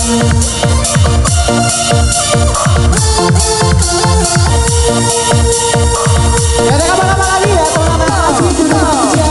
Ya ada kapan-kapan lagi ya teman-teman lagi di Indonesia.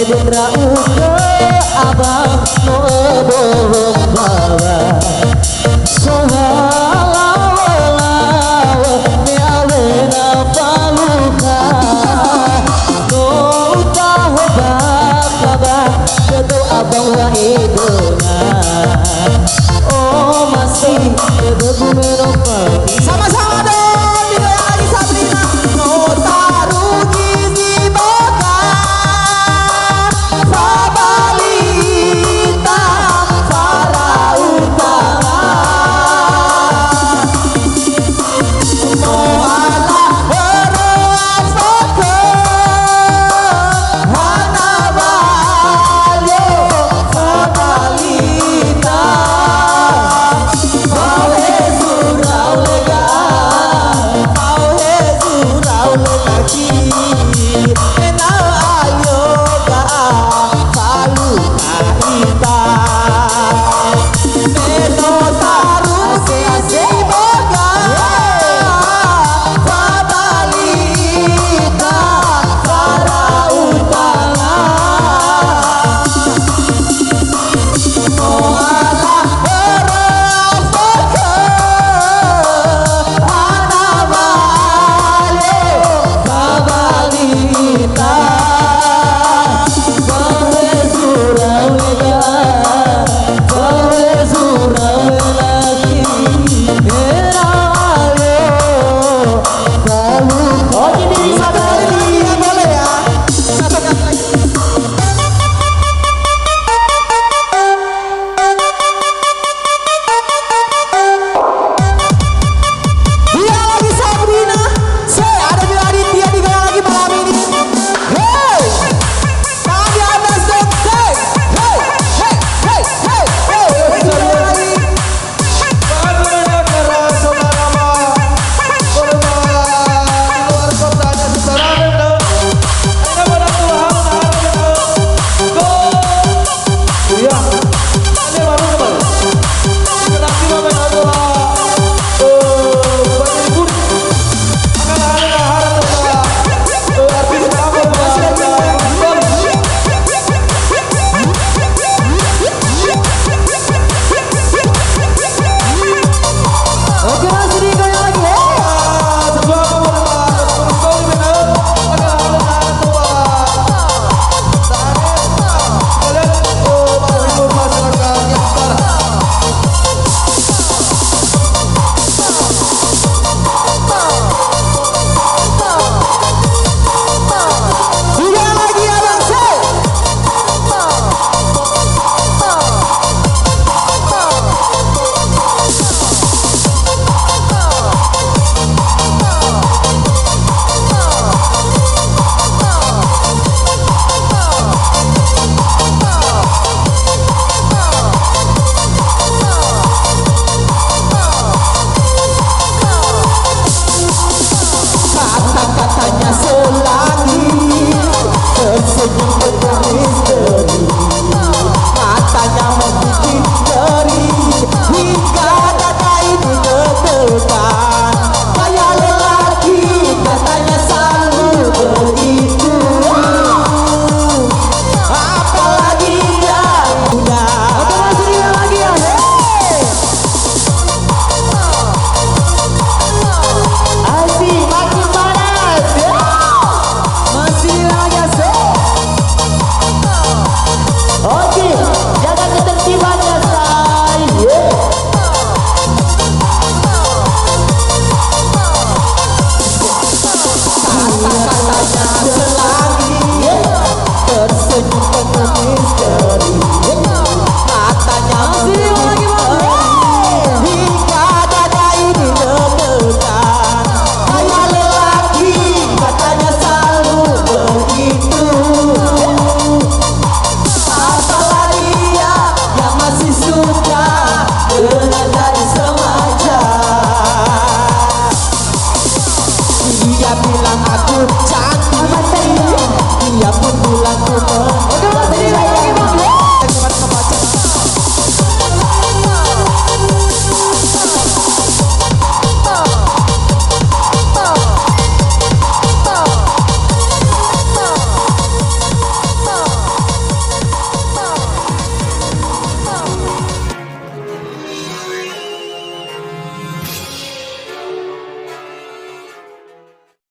Dendra uke abang no bohong bawa sohalawa me awena paluka no tahu bakaba kedo abang wa idona oh masih kedo bumeropa sama-sama dong digoyang lagi Sabrina no taruh gizi bakar Fabalita para utara no ala beruas foto hana balio Fabalita Pauhe surau lega Pauhe surau lelaki Enau ayo ga Palu kaita Meno taru sisi boga Fabalita para utara Moala beras Hana Vale Fabalita Bawe surau lega Bawe surau lagi Era ayo Kalu oh jadi satu kali ya boleh ya satu kali lagi dia lagi Sabrina ada juga Aditya digoyang lagi malam ini hey tangan di atas dong hey hey hey hey hey hey digoyang lagi oke masih digoyang lagi digoyang lagi abang say kata-katanya selagi tersenyum penuh misteri matanya membidik ngeri hingga dada ini deg-degan kayak lelaki katanya selalu begitu apalagi dia udah apa masih dia lagi ya Asik makin panas masih lagi asik oke jaga ketertibannya say kata-katanya selagi tersenyum penuh misteri matanya membidik hingga dada ini deg-degan kayak lelaki katanya selalu begitu apalagi dia yang masih suka dengan gadis remaja dia bilang aku cantik dia pun bilang aku